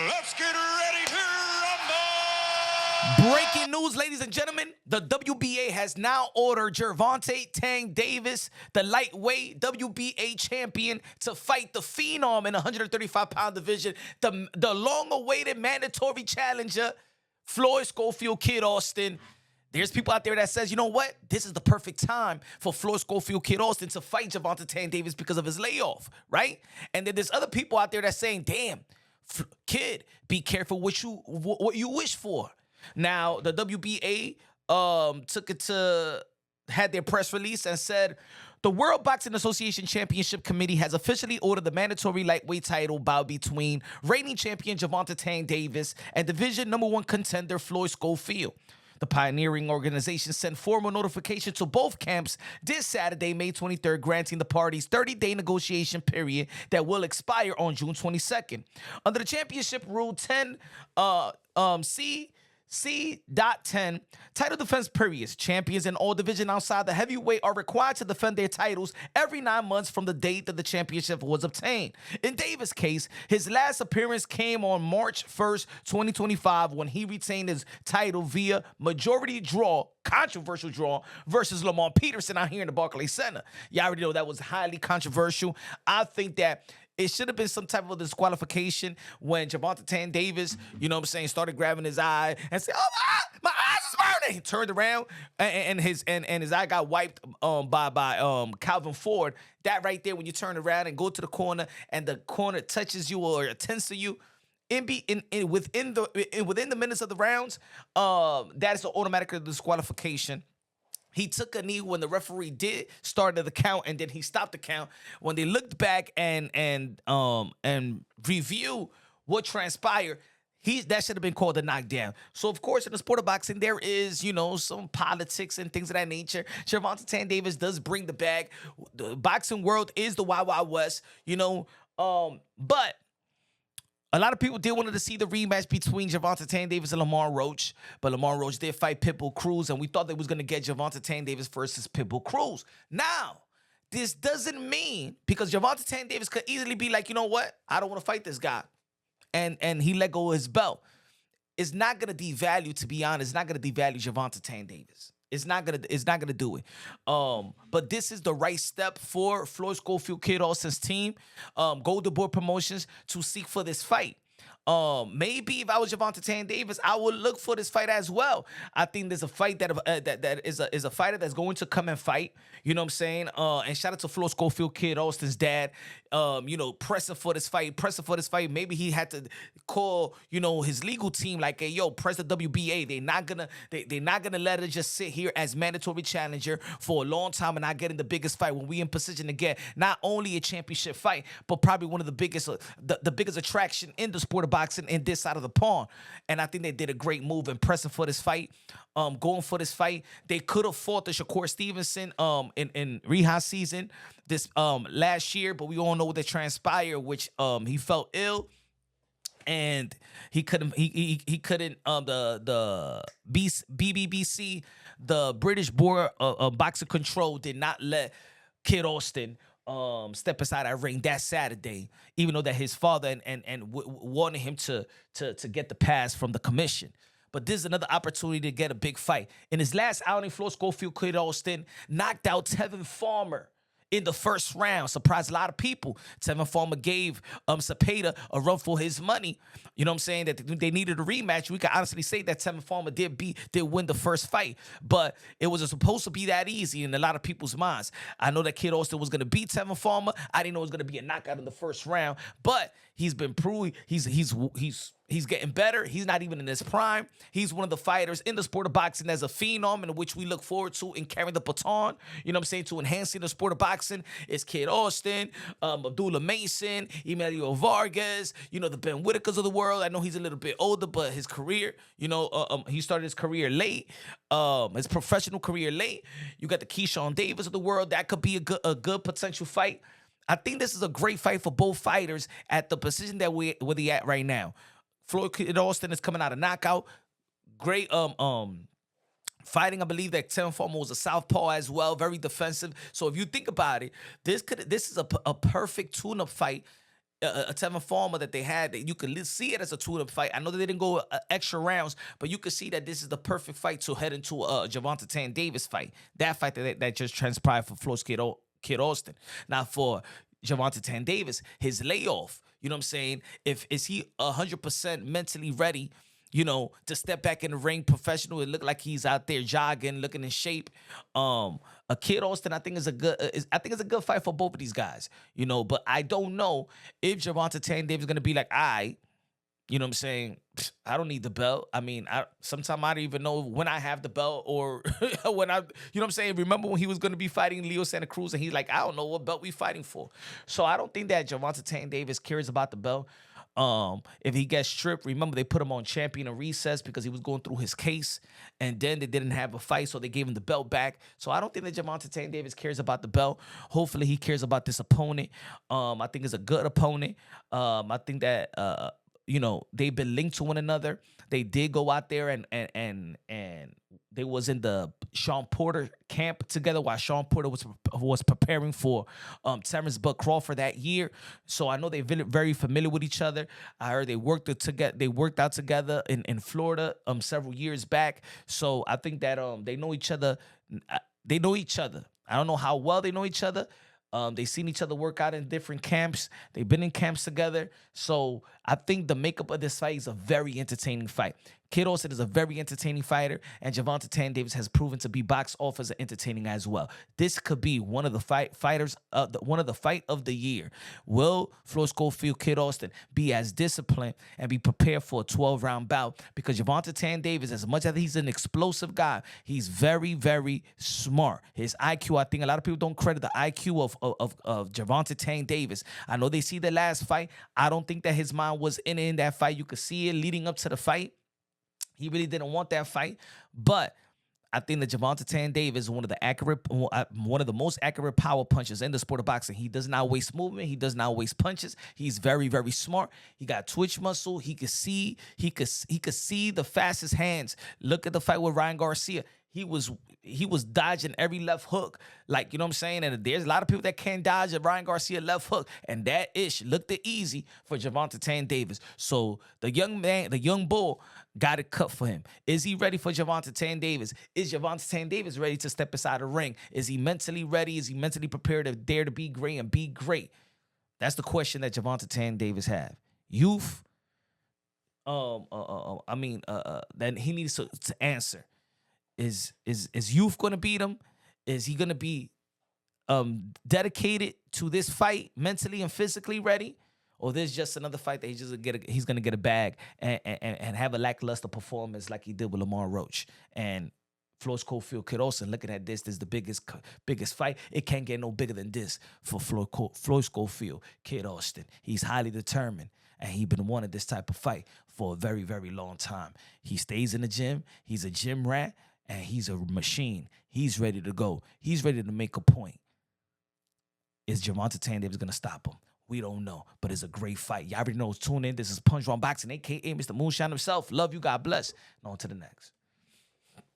Let's get ready to rumble! Breaking news, ladies and gentlemen. The WBA has now ordered Gervonta Davis, the lightweight WBA champion, to fight the Phenom in the 135-pound division, the long-awaited mandatory challenger, Floyd Schofield, Kid Austin. There's people out there that says, you know what? This is the perfect time for Floyd Schofield, Kid Austin to fight Gervonta Davis because of his layoff, right? And then there's other people out there that's saying, damn, Kid, be careful what you wish for. Now, the WBA had their press release and said, the World Boxing Association Championship Committee has officially ordered the mandatory lightweight title bout between reigning champion Gervonta Davis and division #1 contender Floyd Schofield. The pioneering organization sent formal notification to both camps this Saturday, May 23rd, granting the parties 30-day negotiation period that will expire on June 22nd. Under the championship rule 10, C.10, title defense periods. Champions in all divisions outside the heavyweight are required to defend their titles every 9 months from the date that the championship was obtained. In Davis' case, his last appearance came on March 1st, 2025, when he retained his title via majority draw, controversial draw, versus Lamont Peterson out here in the Barclays Center. You already know that was highly controversial. I think that it should have been some type of disqualification when Gervonta Davis, you know what I'm saying, started grabbing his eye and said, "Oh, my eyes is burning." He turned around and his eye got wiped by Calvin Ford. That right there, when you turn around and go to the corner and the corner touches you or attends to you, within the minutes of the rounds, that is an automatic disqualification. He took a knee when the referee did start the count, and then he stopped the count. When they looked back and review what transpired, that should have been called a knockdown. So, of course, in the sport of boxing, there is, some politics and things of that nature. Gervonta Davis does bring the bag. The boxing world is the Wild Wild West, but a lot of people did want to see the rematch between Gervonta Davis and Lamar Roach, but Lamar Roach did fight Pitbull Cruz, and we thought they was going to get Gervonta Davis versus Pitbull Cruz. Now, this doesn't mean, because Gervonta Davis could easily be like, you know what? I don't want to fight this guy, and he let go of his belt. It's not going to devalue, to be honest, it's not going to devalue Gervonta Davis. It's not gonna do it. But this is the right step for Floyd Schofield, Kid Austin's team, Golden Boy Promotions, to seek for this fight. Maybe if I was Gervonta Davis, I would look for this fight as well. I think there's a fight that is a fighter that's going to come and fight. You know what I'm saying? And shout out to Floyd Schofield, Kid Austin's dad. Pressing for this fight. Maybe he had to call, his legal team like, hey, yo, press the WBA. They're not gonna let it just sit here as mandatory challenger for a long time and not getting the biggest fight when we in position to get not only a championship fight, but probably one of the biggest attraction in the sport of boxing in this side of the pond. And I think they did a great move in pressing for this fight, going for this fight. They could have fought the Shakur Stevenson in rehab season this last year, but we all know what that transpired, which he felt ill and he couldn't the BBBC, the British Board of Boxing Control, did not let Kid Austin step aside that ring that Saturday, even though that his father wanted him to get the pass from the commission. But this is another opportunity to get a big fight. In his last outing, Floyd Schofield, Kid Austin knocked out Tevin Farmer in the first round. Surprised a lot of people. Tevin Farmer gave Cepeda a run for his money. You know what I'm saying? That they needed a rematch. We can honestly say that Tevin Farmer did win the first fight, but it was supposed to be that easy in a lot of people's minds. I know that Kid Austin was going to beat Tevin Farmer. I didn't know it was going to be a knockout in the first round, but he's been proving he's getting better. He's not even in his prime. He's one of the fighters in the sport of boxing as a phenom, in which we look forward to in carrying the baton, you know what I'm saying, to enhancing the sport of boxing. It's Kid Austin, Abdullah Mason, Emilio Vargas, the Ben Whitakers of the world. I know he's a little bit older, but his career, he started his career late, his professional career late. You got the Keyshawn Davis of the world. That could be a good potential fight. I think this is a great fight for both fighters at the position that where they at right now. Floyd Kid Austin is coming out of knockout. Great fighting. I believe that Tevin Farmer was a southpaw as well, very defensive. So if you think about it, this is a perfect tune-up fight a Tevin Farmer that they had, that you could see it as a two-up fight. I know that they didn't go extra rounds, but you could see that this is the perfect fight to head into a Gervonta Tan Davis fight. That fight that just transpired for Floyd Kid Austin. Now for Gervonta Tan Davis, his layoff, you know what I'm saying? Is he 100% mentally ready, you know, to step back in the ring professional? It looked like he's out there jogging, looking in shape. A Kid Austin, I think is a good fight for both of these guys, you know. But I don't know if Gervonta Tan Davis is gonna be like, you know what I'm saying? I don't need the belt. I mean, sometimes I don't even know when I have the belt or when you know what I'm saying? Remember when he was going to be fighting Leo Santa Cruz and he's like, I don't know what belt we fighting for. So I don't think that Gervonta Tan Davis cares about the belt. If he gets stripped, remember they put him on champion in recess because he was going through his case, and then they didn't have a fight, so they gave him the belt back. So I don't think that Gervonta Tan Davis cares about the belt. Hopefully he cares about this opponent. I think it's a good opponent. I think that you know, they've been linked to one another. They did go out there and they was in the Sean Porter camp together while Sean Porter was preparing for Terrence Bud Crawford that year. So I know they're very familiar with each other. I heard they worked out together in Florida several years back. So I think that they know each other. They know each other. I don't know how well they know each other. They've seen each other work out in different camps. They've been in camps together. So I think the makeup of this fight is a very entertaining fight. Kid Austin is a very entertaining fighter, and Gervonta Tan Davis has proven to be box office entertaining as well. This could be one of the fight of the year. Will Floyd Schofield, Kid Austin be as disciplined and be prepared for a 12-round bout? Because Gervonta Tan Davis, as much as he's an explosive guy, he's very, very smart. His IQ, I think a lot of people don't credit the IQ of Gervonta Tan Davis. I know they see the last fight. I don't think that his mind was in that fight. You could see it leading up to the fight. He really didn't want that fight, but I think that Gervonta Tan Davis is one of the most accurate power punchers in the sport of boxing. He does not waste movement. He does not waste punches. He's very, very smart. He got twitch muscle. He could see the fastest hands. Look at the fight with Ryan Garcia. He was dodging every left hook. Like, you know what I'm saying? And there's a lot of people that can't dodge a Ryan Garcia left hook. And that ish looked easy for Gervonta Tan Davis. So the young bull got it cut for him. Is he ready for Gervonta Tan Davis? Is Gervonta Tan Davis ready to step inside the ring? Is he mentally ready? Is he mentally prepared to dare to be great and be great? That's the question that Gervonta Tan Davis have. Youth. Then he needs to answer. Is Youth going to beat him? Is he going to be dedicated to this fight, mentally and physically ready? Or there's just another fight that he's going to get a bag and have a lackluster performance like he did with Lamar Roach? And Floyd Schofield, Kid Austin, looking at this is the biggest fight. It can't get no bigger than this for Floyd Schofield, Kid Austin. He's highly determined, and he's been wanting this type of fight for a very, very long time. He stays in the gym. He's a gym rat, and he's a machine. He's ready to go. He's ready to make a point. Is Gervonta Tan Davis going to stop him? We don't know, but it's a great fight. Y'all already know. Tune in. This is Punch Wrong Boxing, a.k.a. Mr. Moonshine himself. Love you. God bless. And on to the next.